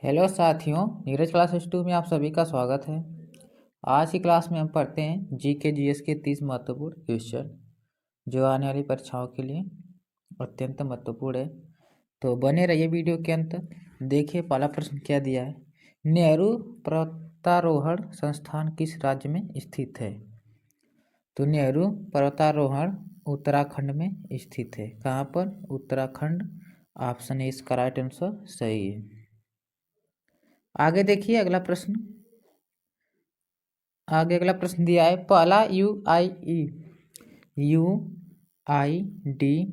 Hello साथियों, Neeraj class 2 में आप सभी का स्वागत है। आज की क्लास में हम पढ़ते हैं जीके जीएस के 30 महत्वपूर्ण क्वेश्चन जो आने वाली परीक्षाओं के लिए अत्यंत महत्वपूर्ण है। तो बने रहिए वीडियो के अंत तक। देखिए पहला प्रश्न क्या दिया है। नेहरू पर्वतारोहण संस्थान किस राज्य में स्थित है? तो नेहरू पर्वतारोहण उत्तराखंड में स्थित है। कहाँ पर? उत्तराखंड। ऑप्शन ए इसका राइट आंसर सही है। आगे देखिए अगला प्रश्न दिया है। पहला यूआईडी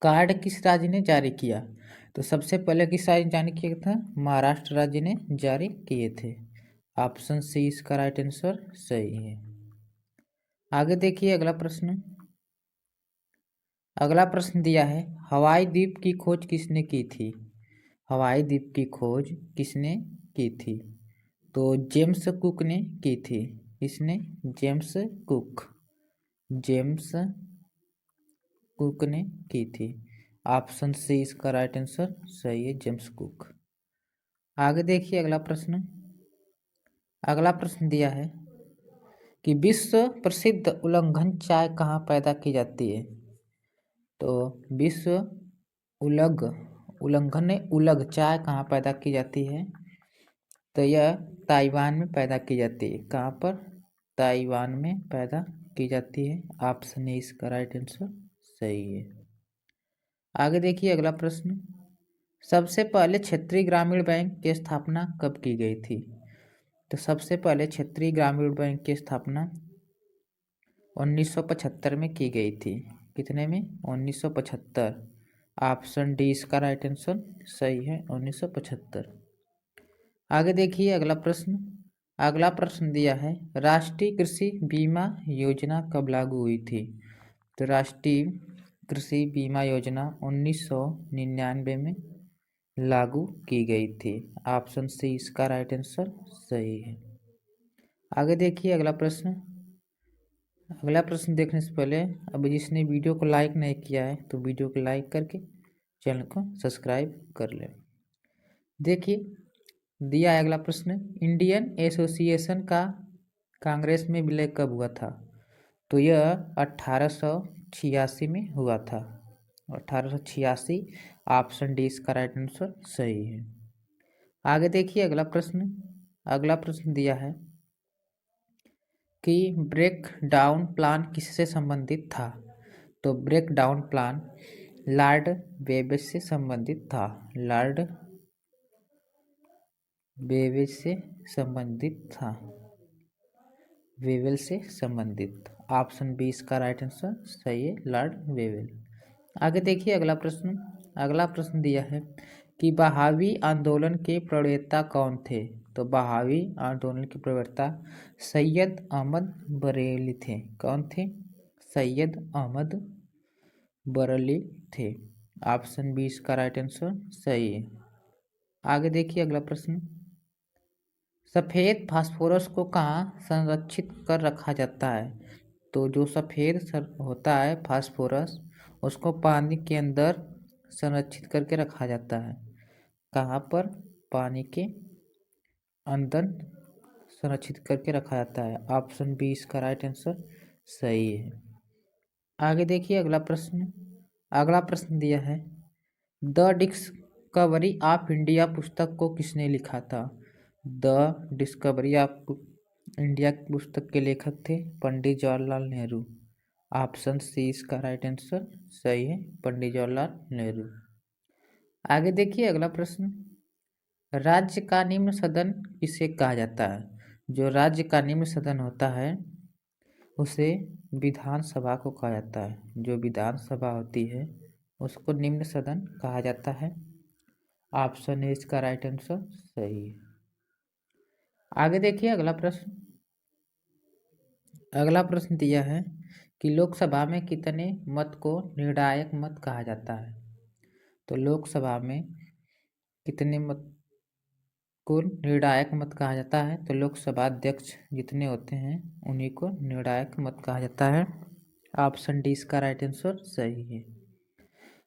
कार्ड किस राज्य ने जारी किया? तो सबसे पहले किस राज्य ने जारी किया था? महाराष्ट्र राज्य ने जारी किए थे। ऑप्शन सी इसका राइट आंसर सही है। आगे देखिए अगला प्रश्न दिया है। हवाई द्वीप की खोज किसने की थी? हवाई द्वीप की खोज किसने की थी? तो जेम्स कुक ने की थी। किसने? जेम्स कुक ने की थी। ऑप्शन सी इसका राइट आंसर सही है, जेम्स कुक। आगे देखिए अगला प्रश्न दिया है कि विश्व प्रसिद्ध उल्लंघन चाय कहाँ पैदा की जाती है? तो विश्व उलग चाय कहाँ पैदा की जाती है? तो यह ताइवान में पैदा की जाती है। कहाँ पर? ताइवान में पैदा की जाती है। ऑप्शन ए इसका राइट आंसर सही है। आगे देखिए अगला प्रश्न। सबसे पहले क्षेत्रीय ग्रामीण बैंक की स्थापना कब की गई थी? तो सबसे पहले क्षेत्रीय ग्रामीण बैंक की स्थापना 1975 में की गई थी। कितने में? 1975। ऑप्शन डी इसका राइट आंसर सही है, 1975। आगे देखिए अगला प्रश्न दिया है। राष्ट्रीय कृषि बीमा योजना कब लागू हुई थी? तो राष्ट्रीय कृषि बीमा योजना 1999 में लागू की गई थी। ऑप्शन सी इसका राइट आंसर सही है। आगे देखिए अगला प्रश्न देखने से पहले अब जिसने वीडियो को लाइक नहीं किया है तो वीडियो को लाइक करके चैनल को सब्सक्राइब कर ले। देखिए दिया है अगला प्रश्न। इंडियन एसोसिएशन का कांग्रेस में विलय कब हुआ था? तो यह 1886 में हुआ था। 1886। ऑप्शन डी इसका राइट आंसर सही है। आगे देखिए अगला प्रश्न दिया है कि ब्रेक डाउन प्लान किससे संबंधित था? तो break down plan Lord Wavell से संबंधित था। लॉर्ड वेवेल से संबंधित। ऑप्शन बी इसका राइट आंसर सही है, लॉर्ड वेवेल। आगे देखिए अगला प्रश्न दिया है कि बहावी आंदोलन के प्रणेता कौन थे? तो बहावी आंदोलन के प्रणेता सैयद अहमद बरेली थे। कौन थे? सैयद अहमद बरेली थे। ऑप्शन बी इसका राइट आंसर सही है। आगे देखिए अगला प्रश्न। सफ़ेद फास्फोरस को कहाँ संरक्षित कर रखा जाता है? तो जो सफ़ेद होता है फास्फोरस उसको पानी के अंदर संरक्षित करके रखा जाता है। कहाँ पर? पानी के अंदर संरक्षित करके रखा जाता है। ऑप्शन बी इसका राइट आंसर सही है। आगे देखिए अगला प्रश्न दिया है। द डिस्कवरी ऑफ इंडिया पुस्तक को किसने लिखा था? द डिस्कवरी ऑफ इंडिया पुस्तक के लेखक थे पंडित जवाहरलाल नेहरू। ऑप्शन सी इसका राइट आंसर सही है, पंडित जवाहरलाल नेहरू। आगे देखिए अगला प्रश्न। राज्य का निम्न सदन किसे कहा जाता है? जो राज्य का निम्न सदन होता है उसे विधानसभा को कहा जाता है। जो विधानसभा होती है उसको निम्न सदन कहा जाता है। ऑप्शन ए इसका राइट आंसर सही है। आगे देखिए अगला प्रश्न दिया है कि लोकसभा में कितने मत को निर्णायक मत कहा जाता है? तो लोकसभा में कितने मत को निर्णायक मत कहा जाता है? तो लोकसभा अध्यक्ष जितने होते हैं उन्हीं को निर्णायक मत कहा जाता है। ऑप्शन डी इसका राइट आंसर सही है।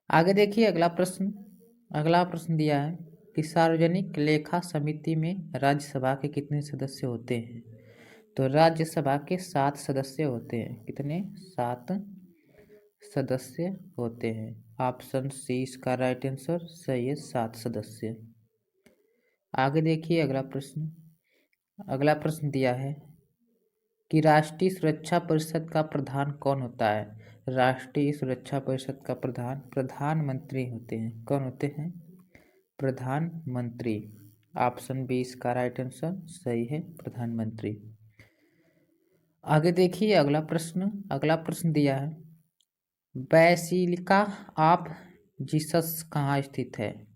आगे देखिए अगला प्रश्न दिया है कि सार्वजनिक लेखा समिति में राज्यसभा के कितने सदस्य होते हैं? तो राज्यसभा के 7 सदस्य होते हैं। कितने? 7 सदस्य होते हैं। ऑप्शन सी इसका राइट आंसर सही है, 7 सदस्य। आगे देखिए अगला प्रश्न। अगला प्रश्न दिया है कि राष्ट्रीय सुरक्षा परिषद का प्रधान कौन होता है? राष्ट्रीय सुरक्षा परिषद का प्रधान प्रधानमंत्री होते हैं। कौन होते हैं? प्रधानमंत्री। ऑप्शन बी इसका राइट आंसर सही है, प्रधानमंत्री। आगे देखिए अगला प्रश्न। अगला प्रश्न दिया है बेसिलिका ऑफ जीसस कहाँ स्थित है?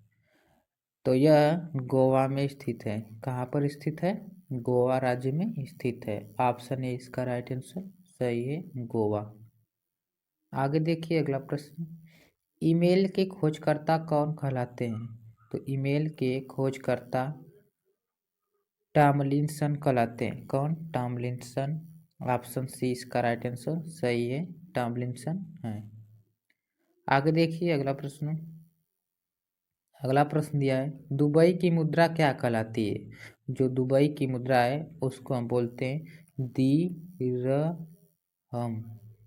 तो यह गोवा में स्थित है। कहाँ पर स्थित है? गोवा राज्य में स्थित है। ऑप्शन ए इसका राइट आंसर सही है, गोवा। आगे देखिए अगला प्रश्न। ईमेल के खोजकर्ता कौन कहलाते हैं? तो ईमेल के खोजकर्ता टॉमलिंसन कहलाते हैं। कौन? टॉमलिंसन। ऑप्शन सी इसका राइट आंसर सही है, टॉमलिंसन है। आगे देखिए अगला प्रश्न। अगला प्रश्न दिया है दुबई की मुद्रा क्या कहलाती है? जो दुबई की मुद्रा है उसको हम बोलते हैं दिरहम।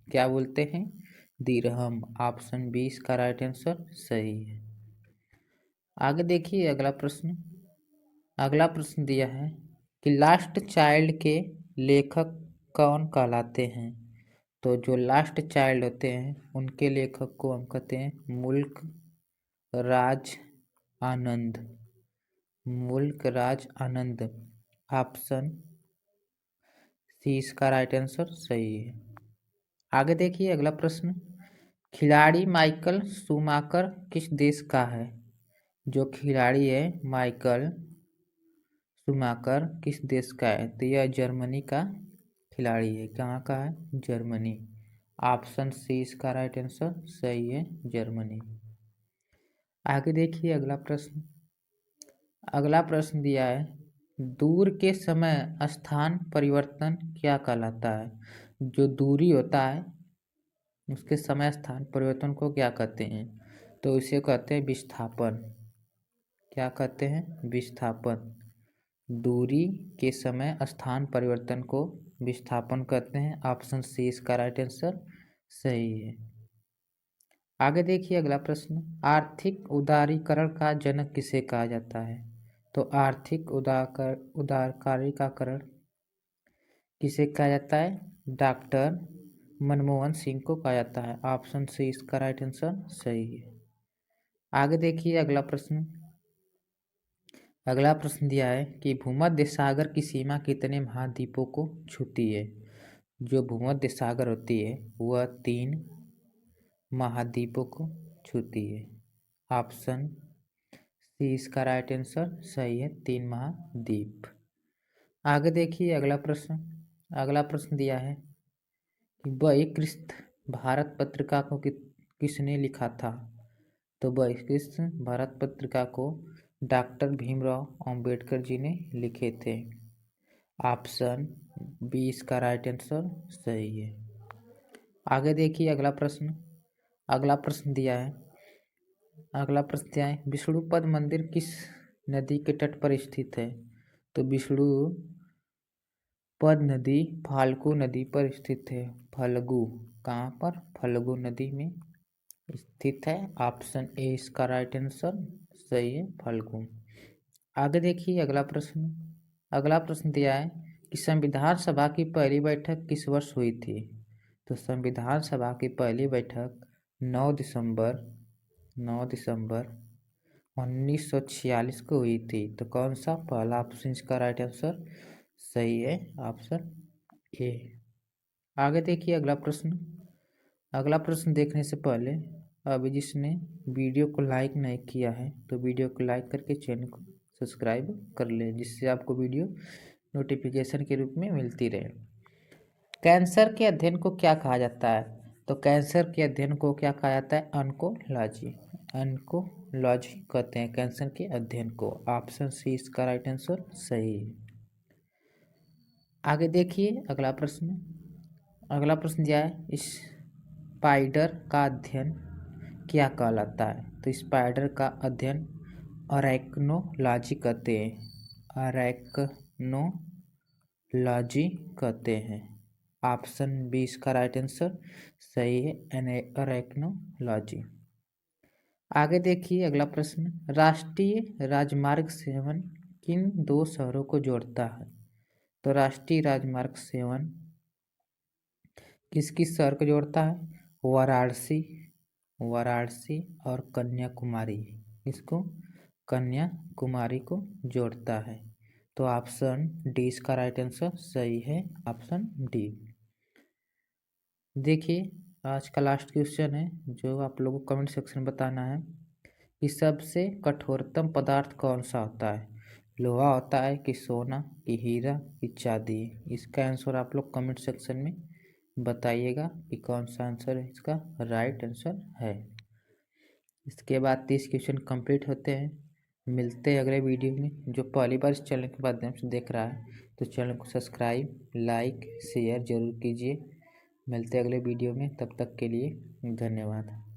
क्या बोलते हैं? दिरहम। ऑप्शन बी इसका राइट आंसर सही है। आगे देखिए अगला प्रश्न। अगला प्रश्न दिया है कि लास्ट चाइल्ड के लेखक कौन कहलाते हैं? तो जो लास्ट चाइल्ड होते हैं उनके लेखक को हम कहते हैं मुल्क राज आनंद। मुल्क राज आनंद। ऑप्शन सी इसका राइट आंसर सही है। आगे देखिए अगला प्रश्न। खिलाड़ी माइकल शूमाकर किस देश का है? जो खिलाड़ी है माइकल शूमाकर किस देश का है? तो यह जर्मनी का खिलाड़ी है। कहाँ का है? जर्मनी। ऑप्शन सी इसका राइट आंसर सही है, जर्मनी। आगे देखिए अगला प्रश्न। अगला प्रश्न दिया है दूर के समय स्थान परिवर्तन क्या कहलाता है? जो दूरी होता है उसके समय स्थान परिवर्तन को क्या कहते हैं? तो इसे कहते हैं विस्थापन। क्या कहते हैं? विस्थापन। दूरी के समय स्थान परिवर्तन को विस्थापन कहते हैं। ऑप्शन सी इसका राइट आंसर सही है। आगे देखिए अगला प्रश्न। आर्थिक उदारीकरण का जनक किसे कहा जाता है? तो आर्थिक उदारीकरण किसे कहा जाता है? डॉक्टर मनमोहन सिंह को कहा जाता है। ऑप्शन सी इसका राइट आंसर सही है। आगे देखिए अगला प्रश्न। अगला प्रश्न दिया है कि भूमध्य सागर की सीमा कितने महाद्वीपों को छूती है? जो भूमध्य सागर होती है वह 3 महाद्वीपों को छूती है। ऑप्शन सी इसका राइट आंसर सही है, 3 महाद्वीप। आगे देखिए अगला प्रश्न। अगला प्रश्न दिया है कि बहिष्कृत भारत पत्रिका को किसने लिखा था? तो बहिष्कृत भारत पत्रिका को डॉक्टर भीमराव अंबेडकर जी ने लिखे थे। ऑप्शन बी इसका राइट आंसर सही है। आगे देखिए अगला प्रश्न। अगला प्रश्न दिया है विष्णुपद मंदिर किस नदी के तट पर स्थित है? तो विष्णुपद नदी फाल्गु नदी पर स्थित है। फल्गु। कहाँ पर? फल्गु नदी में स्थित है। ऑप्शन ए इसका राइट आंसर सही है, फल्गु। आगे देखिए अगला प्रश्न। अगला प्रश्न दिया है कि संविधान सभा की पहली बैठक किस वर्ष हुई थी? तो संविधान सभा की पहली बैठक 9 दिसंबर 1946 को हुई थी। तो कौन सा? पहला ऑप्शन इसका राइट आंसर सही है, ऑप्शन ए। आगे देखिए अगला प्रश्न। अगला प्रश्न देखने से पहले अभी जिसने वीडियो को लाइक नहीं किया है तो वीडियो को लाइक करके चैनल को सब्सक्राइब कर ले, जिससे आपको वीडियो नोटिफिकेशन के रूप में मिलती रहे। कैंसर के अध्ययन को क्या कहा जाता है? तो कैंसर के अध्ययन को क्या कहा जाता है? ऑन्कोलॉजी। ऑन्कोलॉजी कहते हैं कैंसर के अध्ययन को। ऑप्शन सी इसका राइट आंसर सही है। आगे देखिए अगला प्रश्न। अगला प्रश्न दिया है स्पाइडर का अध्ययन क्या कहलाता है? तो स्पाइडर का अध्ययन अरैक्नोलॉजी कहते हैं। अरैक्नोलॉजी कहते हैं। ऑप्शन बी इसका राइट आंसर सही है, अरैक्नोलॉजी। आगे देखिए अगला प्रश्न, राष्ट्रीय राजमार्ग 7 किन दो शहरों को जोड़ता है? तो राष्ट्रीय राजमार्ग 7 किस किस शहर को जोड़ता है? वाराणसी और कन्याकुमारी। इसको कन्याकुमारी को जोड़ता है। तो ऑप्शन डी इसका राइट आंसर सही है, ऑप्शन डी। देखिए आज का लास्ट क्वेश्चन है जो आप लोगों को कमेंट सेक्शन में बताना है कि सबसे कठोरतम पदार्थ कौन सा होता है? लोहा होता है कि सोना कि हीरा कि चांदी? इसका आंसर आप लोग कमेंट सेक्शन में बताइएगा कि कौन सा आंसर है इसका राइट आंसर है। इसके बाद 30 क्वेश्चन कंप्लीट होते हैं। मिलते हैं अगले वीडियो में। जो पहली बार इस चैनल के माध्यम से देख रहा है तो चैनल को सब्सक्राइब, लाइक, शेयर जरूर कीजिए। मिलते हैं अगले वीडियो में, तब तक के लिए धन्यवाद।